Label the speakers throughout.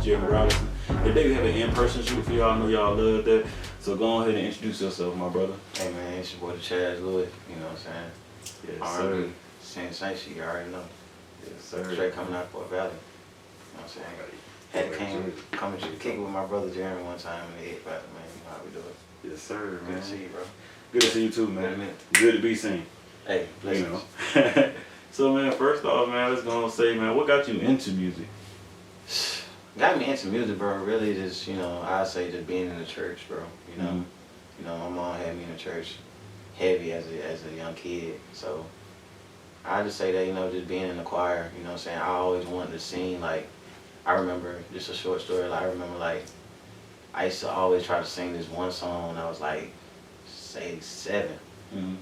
Speaker 1: Jeremy Robinson. Today we have an in-person shoot for y'all. I know y'all love that. So go ahead and introduce yourself, my brother.
Speaker 2: Hey man, it's your boy Dachazz Louy, you know what I'm saying?
Speaker 1: Yes,
Speaker 2: R&B,
Speaker 1: sir.
Speaker 2: sensation, you already know.
Speaker 1: Yes, sir.
Speaker 2: Straight coming out Fort Valley. You know what I'm saying? Had come to kick it with my brother Jeremy one time in the 8th battle, man. You know how we do it.
Speaker 1: Yes, sir, man.
Speaker 2: Good to see you, bro.
Speaker 1: Good to see you too, man. Good to be seen.
Speaker 2: Hey,
Speaker 1: You
Speaker 2: blessings.
Speaker 1: know. So, man, first off, man, let's go and say, man, what got you into music?
Speaker 2: Got me into music, bro. Really just, you know, I say just being in the church, bro. You know, you know, my mom had me in the church heavy as a young kid. So I just say that, you know, just being in the choir, you know what I'm saying? I always wanted to sing. Like, I remember, just a short story, like, I remember, like, I used to always try to sing this one song when I was, like, say, 7.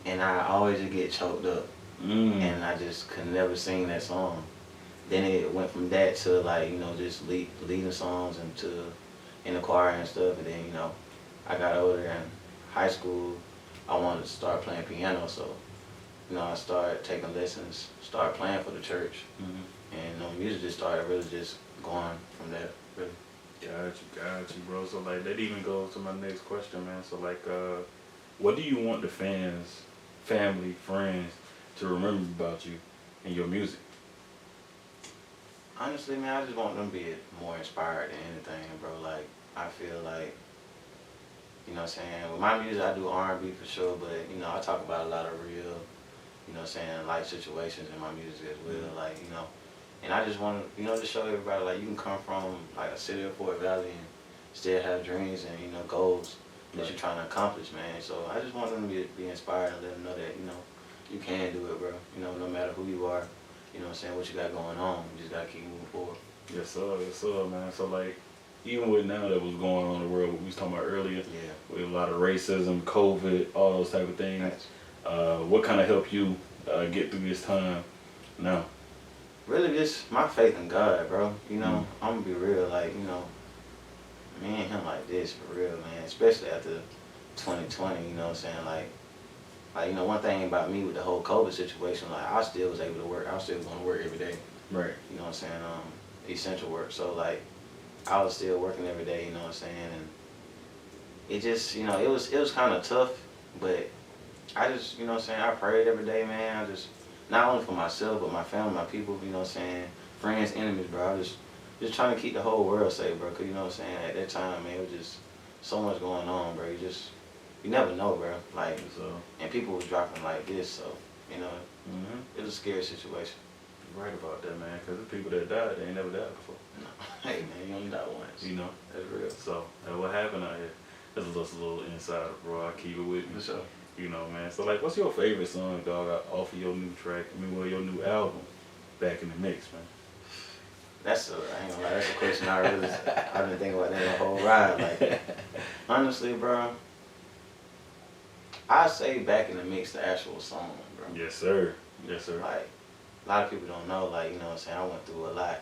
Speaker 2: And I always just get choked up. And I just could never sing that song. Then it went from that to, like, you know, just leading songs and to in the choir and stuff. And then, you know, I got older in high school. I wanted to start playing piano, so, you know, I started taking lessons, started playing for the church. And, you know, music just started really just going from there, really.
Speaker 1: Got you, bro. So, like, that even goes to my next question, man. So, like, what do you want the fans, family, friends to remember about you and your music?
Speaker 2: Honestly, man, I just want them to be more inspired than anything, bro. Like, I feel like, you know what I'm saying, with my music, I do R&B for sure, but, you know, I talk about a lot of real, you know what I'm saying, life situations in my music as well, like, you know. And I just want to, you know, to show everybody, like, you can come from, like, a city of Fort Valley and still have dreams and, you know, goals that you're trying to accomplish, man. So I just want them to be inspired and let them know that, you know, you can do it, bro. You know, no matter who you are, you know what I'm saying, what you got going on, you just got to keep moving forward.
Speaker 1: Yes, sir, man. So, like, even with now that was going on in the world, what we was talking about earlier, with a lot of racism, COVID, all those type of things, what kind of helped you get through this time now?
Speaker 2: Really just my faith in God, bro. You know, I'm going to be real, like, you know, me and him like this for real, man, especially after 2020, you know what I'm saying, like, you know, one thing about me with the whole COVID situation, like, I still was able to work. I was still going to work every day.
Speaker 1: Right.
Speaker 2: You know what I'm saying? Essential work. So, like, I was still working every day, you know what I'm saying? And it just, you know, it was kind of tough, but I just, you know what I'm saying, I prayed every day, man. I just, not only for myself, but my family, my people, you know what I'm saying, friends, enemies, bro. I was just trying to keep the whole world safe, bro, because, you know what I'm saying, at that time, man, it was just so much going on, bro. You never know, bro. Like, and people was dropping like this, so, you know, it was a scary situation.
Speaker 1: You're right about that, man, because the people that died, they ain't never died before.
Speaker 2: No. Hey, man, you only die once.
Speaker 1: You know?
Speaker 2: That's real.
Speaker 1: So, what happened out here? That's just a little insider, bro. I keep it with me.
Speaker 2: For sure.
Speaker 1: You know, man. So, like, what's your favorite song, dog, off of your new track? Your new album, Back in the Mix, man?
Speaker 2: I ain't gonna lie, that's a question I've been thinking about that the whole ride. Like, honestly, bro, I say Back in the Mix, the actual song, bro.
Speaker 1: Yes, sir. Yes, sir.
Speaker 2: Like, a lot of people don't know, like, you know what I'm saying, I went through a lot,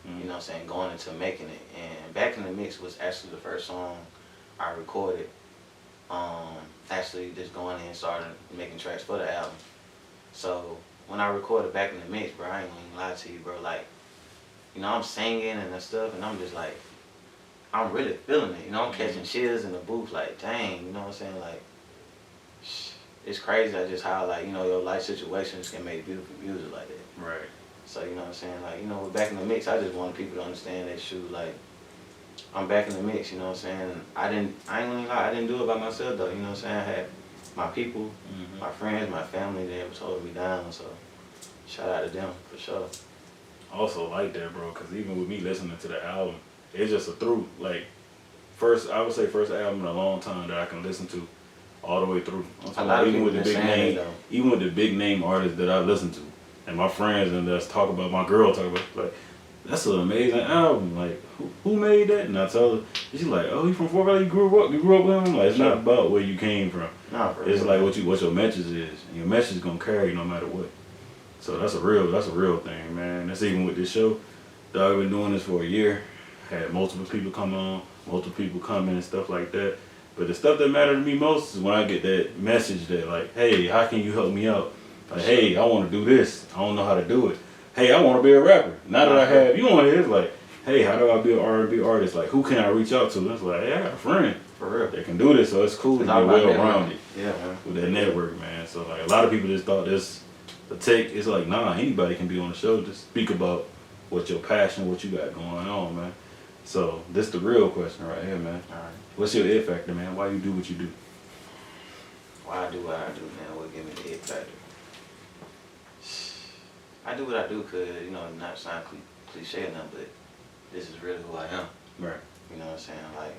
Speaker 2: you know what I'm saying, going into making it. And Back in the Mix was actually the first song I recorded, actually just going in and started making tracks for the album. So, when I recorded Back in the Mix, bro, I ain't gonna lie to you, bro, like, you know, I'm singing and that stuff, and I'm just like, I'm really feeling it, you know, I'm catching chills in the booth, like, dang, you know what I'm saying, like, it's crazy just how, like, you know, your life situations can make beautiful music like that.
Speaker 1: Right.
Speaker 2: So, you know what I'm saying, like, you know, with Back in the Mix, I just wanted people to understand that shoot, like, I'm back in the mix, you know what I'm saying? I ain't gonna lie, I didn't do it by myself though, you know what I'm saying? I had my people, my friends, my family, they ever told me down, so shout out to them for sure.
Speaker 1: Also like that, bro, because even with me listening to the album, it's just a through, like, I would say first album in a long time that I can listen to all the way through. Even with the big name artists that I listen to, and my friends and us talk about, my girl talk about, like, that's an amazing album. Like, who made that? And I tell her, she's like, oh, you from Fort Valley? You grew up with him? Like, it's not about where you came from.
Speaker 2: No,
Speaker 1: it's like what your message is, and your message is gonna carry no matter what. So that's a real thing, man. That's even with this show. I've been doing this for a year. Had multiple people come on, multiple people come in and stuff like that. But the stuff that mattered to me most is when I get that message that, like, hey, how can you help me out? Like, hey, I want to do this. I don't know how to do it. Hey, I want to be a rapper. Now that I have you on here, it's like, hey, how do I be an R&B artist? Like, who can I reach out to? It's like, hey, I got a friend
Speaker 2: For real.
Speaker 1: that can do this, so it's cool to be well-rounded.
Speaker 2: Yeah, man.
Speaker 1: With that network, man. So like a lot of people just thought this the take. It's like, nah, anybody can be on the show. Just speak about what your passion, what you got going on, man. So this the real question right here, man.
Speaker 2: All right.
Speaker 1: What's your it factor, man? Why you do what you do?
Speaker 2: Why I do what I do, man? What give me the it factor? I do what I do because, you know, not sound cliche or nothing, but this is really who I am.
Speaker 1: Right.
Speaker 2: You know what I'm saying? Like,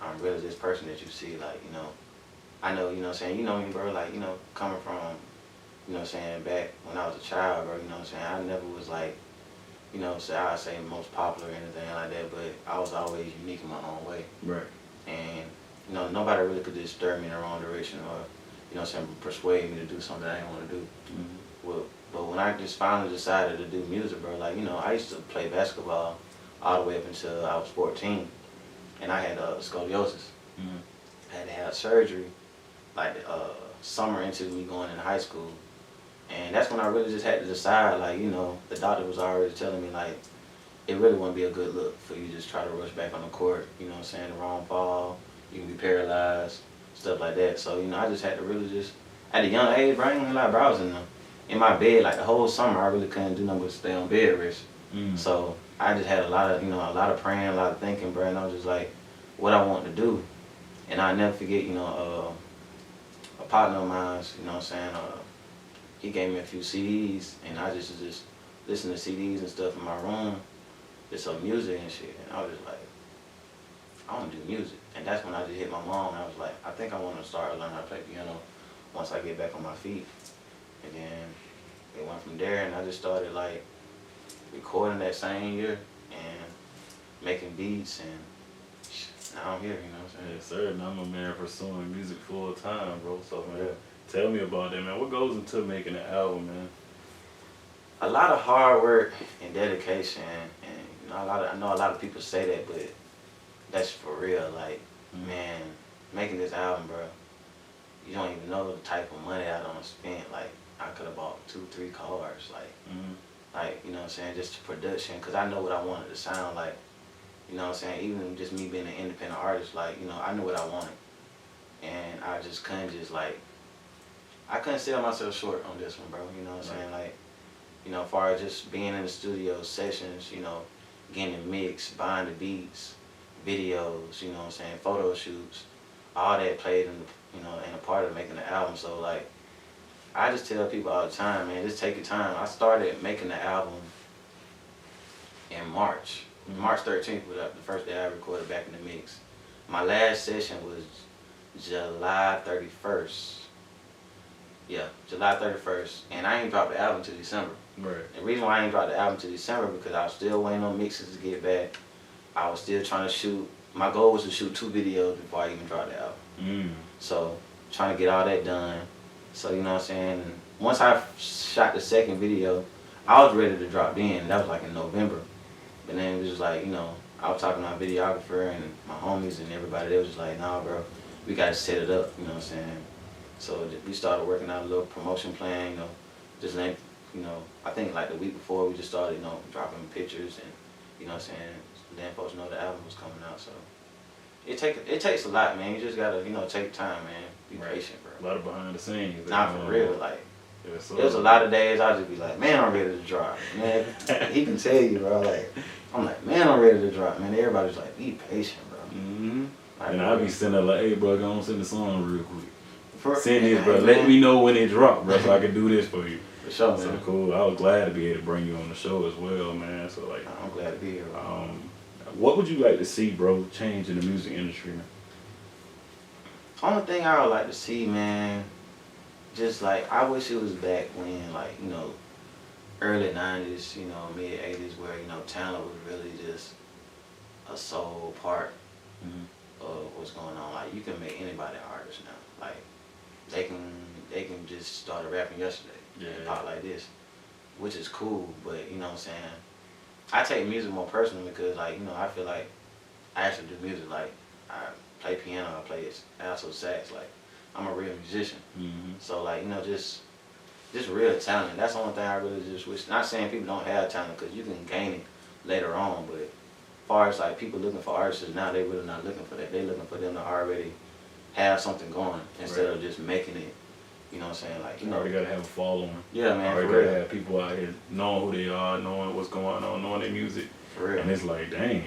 Speaker 2: I'm really this person that you see, like, you know, I know, you know what I'm saying, you know me, bro, like, you know, coming from, you know what I'm saying, back when I was a child, bro, you know what I'm saying, I never was like, you know, so I'd say most popular or anything like that, but I was always unique in my own way.
Speaker 1: Right.
Speaker 2: And, you know, nobody really could just stir me in the wrong direction or, you know what I'm saying, persuade me to do something I didn't want to do.
Speaker 1: Mm-hmm.
Speaker 2: Well, but when I just finally decided to do music, bro, like, you know, I used to play basketball all the way up until I was 14, and I had scoliosis.
Speaker 1: Mm-hmm.
Speaker 2: I had to have surgery, like, summer into me going into high school. And that's when I really just had to decide, like, you know, the doctor was already telling me, like, it really wouldn't be a good look for you to just try to rush back on the court, you know what I'm saying, the wrong fall, you can be paralyzed, stuff like that. So, you know, I just had to really just, at a young age, bro, I ain't gonna lie, bro, I was in my bed, like, the whole summer, I really couldn't do nothing but stay on bed rest. So, I just had a lot of praying, a lot of thinking, bro, and I was just like, what I want to do. And I'll never forget, you know, a partner of mine, you know what I'm saying, he gave me a few CDs, and I just listen to CDs and stuff in my room, just some music and shit, and I was just like, I want to do music. And that's when I just hit my mom, and I was like, I think I want to start learning how to play piano once I get back on my feet. And then it went from there, and I just started like recording that same year and making beats, and now I'm here, you know what I'm saying?
Speaker 1: Yes, sir. And I'm a man pursuing music full time, bro. So, man, tell me about that, man. What goes into making an album, man?
Speaker 2: A lot of hard work and dedication, and you know, I know a lot of people say that, but that's for real. Like, man, making this album, bro, you don't even know the type of money I done spent. Like, I could have bought 2-3 cars, like, you know what I'm saying, just production, because I know what I wanted to sound like. You know what I'm saying? Even just me being an independent artist, like, you know, I knew what I wanted. And I just couldn't I couldn't sell myself short on this one, bro. You know what I'm saying? Like, you know, as far as just being in the studio sessions, you know, getting it mixed, buying the beats, videos, you know what I'm saying, photo shoots, all that played in, you know, in a part of making the album. So, like, I just tell people all the time, man, just take your time. I started making the album in March. March 13th was the first day I recorded back in the mix. My last session was July 31st. Yeah, July 31st. And I ain't dropped the album till December.
Speaker 1: Right.
Speaker 2: The reason why I ain't dropped the album till December because I was still waiting on mixes to get back. I was still trying to shoot. My goal was to shoot 2 videos before I even dropped the album. So, trying to get all that done. So, you know what I'm saying? And once I shot the second video, I was ready to drop then. That was like in November. But then it was just like, you know, I was talking to my videographer and my homies and everybody. They was just like, nah, bro, we got to set it up, you know what I'm saying? So we started working out a little promotion plan, you know, just like, you know, I think like the week before we just started, you know, dropping pictures and, you know what I'm saying, letting folks know the album was coming out. So it takes a lot, man. You just got to, you know, take time, man. Be patient, bro.
Speaker 1: A lot of behind the scenes.
Speaker 2: Not for real, like.
Speaker 1: Yes,
Speaker 2: There's a lot of days I'll just be like, man, I'm ready to drop. Man, he can tell you, bro. Like, I'm like, man, I'm ready to drop. Man, everybody's like, be patient, bro.
Speaker 1: Like, and I'll be sitting there like, hey, bro, go on send the song real quick. Send this, bro.
Speaker 2: Man.
Speaker 1: Let me know when it drop, bro, so I can do this for you.
Speaker 2: For sure, man.
Speaker 1: So cool. I was glad to be able to bring you on the show as well, man. So like,
Speaker 2: I'm glad to be here. Bro.
Speaker 1: What would you like to see, bro, change in the music industry, man?
Speaker 2: Only thing I would like to see, man, just like, I wish it was back when, like, you know, early 90s, you know, mid 80s, where, you know, talent was really just a sole part of what's going on. Like, you can make anybody an artist now. Like, they can just start rapping yesterday and pop like this, which is cool, but, you know what I'm saying, I take music more personally because, like, you know, I feel like I actually do music. Like, I play piano, I play alto sax, like, I'm a real musician. So, like, you know, just real talent. That's the only thing I really just wish. Not saying people don't have talent, because you can gain it later on. But as far as like people looking for artists now, they really not looking for that. They looking for them to already have something going instead of just making it. You know what I'm saying? Like, you
Speaker 1: already gotta have a following.
Speaker 2: Yeah, man.
Speaker 1: Already
Speaker 2: for
Speaker 1: gotta
Speaker 2: real.
Speaker 1: have people out here knowing who they are, knowing what's going on, knowing their music.
Speaker 2: For real.
Speaker 1: And it's like, dang,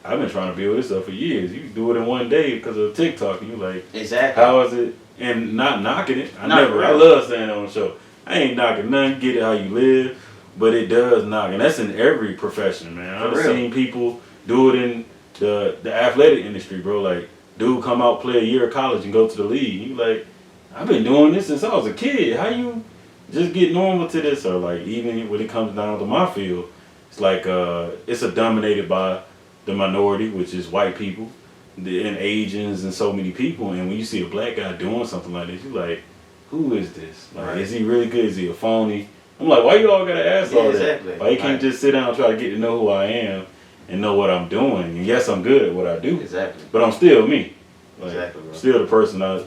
Speaker 1: I've been trying to build this up for years. You do it in one day because of TikTok, and you like,
Speaker 2: exactly.
Speaker 1: how is it? And not knocking it. I
Speaker 2: Right.
Speaker 1: love saying that on the show. I ain't knocking nothing. Get it how you live, but it does knock, and that's in every profession, man. I've seen people do it in the athletic industry, bro. Like, dude come out, play a year of college, and go to the league. You like, I've been doing this since I was a kid. How you just get normal to this? Or like, even when it comes down to my field, it's like it's dominated by the minority, which is white people, and Asians, and so many people. And when you see a black guy doing something like this, you like, who is this? Like, is he really good? Is he a phony? I'm like, why you all gotta ask all that? Why you can't just sit down and try to get to know who I am and know what I'm doing? And yes, I'm good at what I do.
Speaker 2: Exactly.
Speaker 1: But I'm still me. Like,
Speaker 2: exactly, bro.
Speaker 1: Still the person I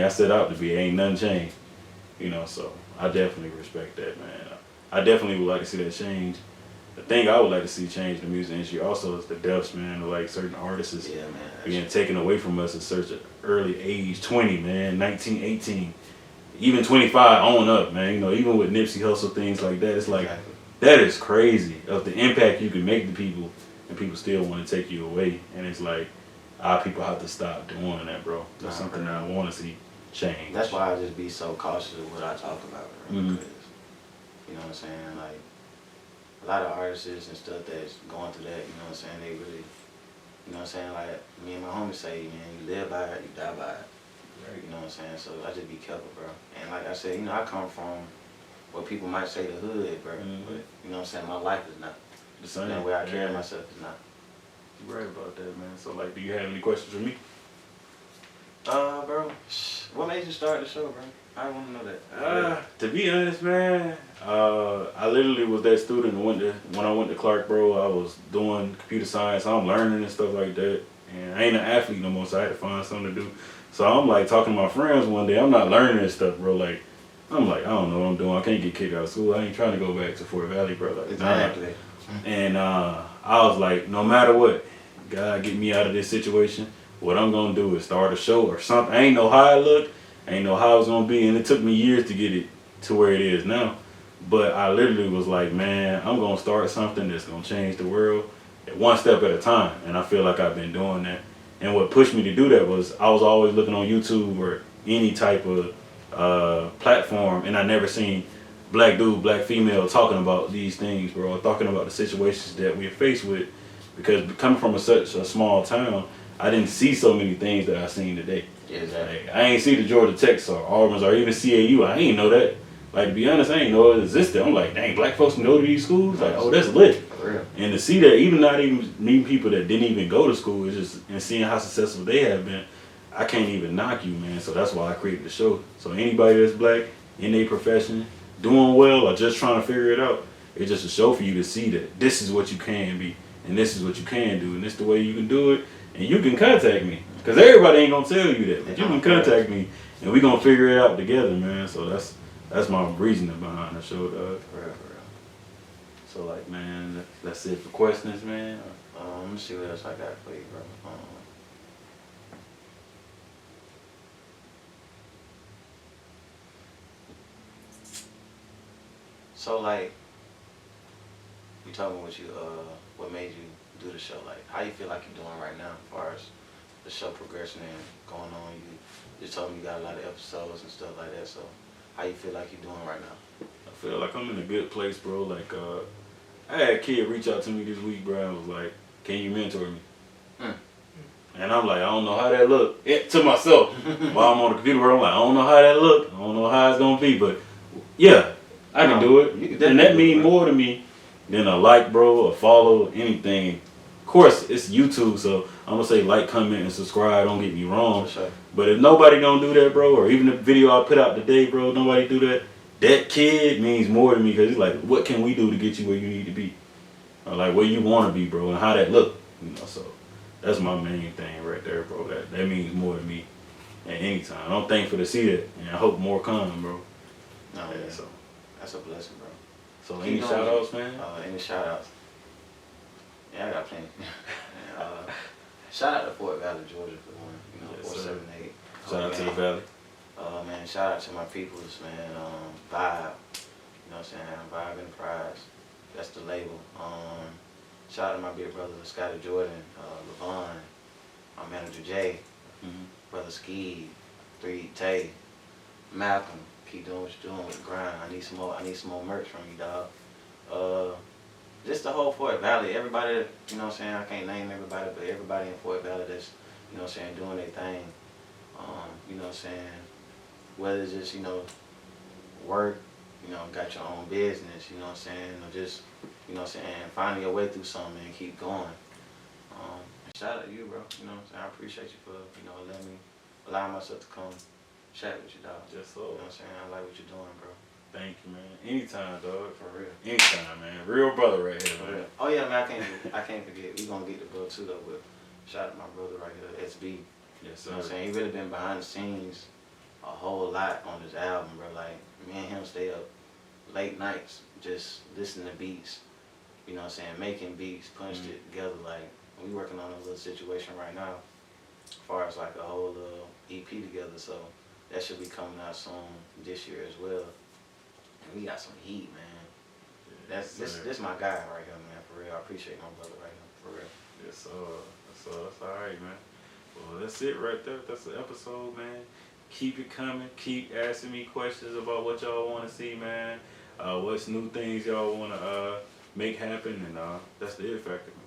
Speaker 1: set out to be. Ain't nothing changed. You know, so I definitely respect that, man. I definitely would like to see that change. The thing I would like to see change in the music industry also is the deaths, man, of like certain artists being taken away from us at such an early age, 20, man, 19, 18, even 25 on up, man. You know, even with Nipsey Hussle, things like that, it's like, that is crazy of the impact you can make to people, and people still want to take you away. And it's like, our people have to stop doing that, bro. That's something that I want to see change.
Speaker 2: That's why I just be so cautious of what I talk about, bro.
Speaker 1: Mm-hmm.
Speaker 2: Because, you know what I'm saying? Like, a lot of artists and stuff that's going through that, you know what I'm saying? They really, you know what I'm saying? Like, me and my homies say, man, you live by it, you die by it. Right. You know what I'm saying? So I just be careful, bro. And like I said, you know, I come from what people might say the hood, bro.
Speaker 1: Mm-hmm.
Speaker 2: But, you know what I'm saying? My life is not.
Speaker 1: The same.
Speaker 2: The way I carry myself is not.
Speaker 1: You're right about that, man. So, like, do you have any questions for me?
Speaker 2: Bro, what made you start the show, bro? I want to know that.
Speaker 1: To be honest, man, I literally was that student when I went to Clark, bro. I was doing computer science. I'm learning and stuff like that. And I ain't an athlete no more, so I had to find something to do. So I'm like talking to my friends one day. I'm not learning this stuff, bro. Like, I'm like, I don't know what I'm doing. I can't get kicked out of school. I ain't trying to go back to Fort Valley, bro. Like,
Speaker 2: exactly.
Speaker 1: And I was like, no matter what, God get me out of this situation. What I'm gonna do is start a show or something. I ain't know how it looked. I ain't know how it's gonna be, and it took me years to get it to where it is now. But I literally was like, man, I'm gonna start something that's gonna change the world one step at a time. And I feel like I've been doing that. And what pushed me to do that was I was always looking on YouTube or any type of platform, and I never seen black dude, black female talking about these things, bro, talking about the situations that we're faced with. Because coming from such a small town, I didn't see so many things that I seen today.
Speaker 2: Yeah, exactly.
Speaker 1: Like, I ain't see the Georgia Techs or Auburn's or even CAU. I ain't know that. Like, to be honest, I ain't know it existed. I'm like, dang, black folks can go to these schools? Like, oh, that's lit.
Speaker 2: For real.
Speaker 1: And to see that, even not even meeting people that didn't even go to school, it's just, and seeing how successful they have been, I can't even knock you, man. So that's why I created the show. So anybody that's black, in their profession, doing well, or just trying to figure it out, it's just a show for you to see that this is what you can be, and this is what you can do, and this is the way you can do it. And you can contact me, because everybody ain't going to tell you that. But you can contact me, and we going to figure it out together, man. So that's my reasoning behind the show, dog.
Speaker 2: For real.
Speaker 1: So, like, man, that's it for questions, man.
Speaker 2: Let me see what else I got for you, bro. So, like, you told me what made you do the show. Like, how you feel like you're doing right now as far as the show progression and going on? You just told me you got a lot of episodes and stuff like that. So, how you feel like you're doing right now?
Speaker 1: I feel like I'm in a good place, bro. Like, I had a kid reach out to me this week, bro, and was like, can you mentor me? And I'm like, I don't know how that look. To myself, while I'm on the computer, bro, I'm like, I don't know how that look. I don't know how it's going to be, but yeah, I can do it. And that means more to me than a like, bro, a follow, anything. Of course, it's YouTube, so I'm going to say like, comment, and subscribe. Don't get me wrong.
Speaker 2: Sure.
Speaker 1: But if nobody don't do that, bro, or even the video I put out today, bro, nobody do that, that kid means more to me, because he's like, what can we do to get you where you need to be? Or like where you want to be, bro, and how that look. You know, so that's my main thing right there, bro. That means more to me at any time. I'm thankful to see that, and I hope more come, bro.
Speaker 2: No,
Speaker 1: yeah,
Speaker 2: yeah.
Speaker 1: So
Speaker 2: that's a blessing, bro.
Speaker 1: So any shout outs, man?
Speaker 2: Any shout outs? Yeah, I got plenty. And, shout out to Fort Valley, Georgia for one. You know,
Speaker 1: Yes,
Speaker 2: 478.
Speaker 1: Shout out to the Valley.
Speaker 2: Man, shout out to my peoples, man. Vibe. You know what I'm saying? Vibe Enterprise. That's the label. Shout out to my big brother, Scotty Jordan, Levon, my manager Jay, brother Ski, 3 Tay, Malcolm. Keep doing what you're doing with the grind. I need some more merch from you, dog. Just the whole Fort Valley, everybody, you know what I'm saying, I can't name everybody, but everybody in Fort Valley that's, you know what I'm saying, doing their thing. You know what I'm saying, whether it's just, you know, work, you know, got your own business, you know what I'm saying, or just, you know what I'm saying, finding your way through something and keep going. Shout out to you, bro, you know what I'm saying, I appreciate you for, you know, allowing myself to come chat with you, dog.
Speaker 1: Yes, sir.
Speaker 2: You know what I'm saying, I like what you're doing, bro.
Speaker 1: Thank you, man. Anytime, dog.
Speaker 2: For real.
Speaker 1: Anytime, man. Real brother right here, man.
Speaker 2: Oh yeah, man, I can't forget. We gonna get the bro too though, but shout out to my brother right here, SB.
Speaker 1: Yes, sir.
Speaker 2: You know what I'm saying? He really been behind the scenes a whole lot on this album, bro. Like, me and him stay up late nights just listening to beats. You know what I'm saying? Making beats, punched it together. Like, we working on a little situation right now as far as like a whole little EP together. So that should be coming out soon this year as well. And we got some heat, man. This my guy right here, man, for real. I appreciate my brother right here, for real.
Speaker 1: Yes, sir. That's all right, man. Well, that's it right there. That's the episode, man. Keep it coming. Keep asking me questions about what y'all want to see, man. What's new things y'all want to make happen, and that's the It Factor, man.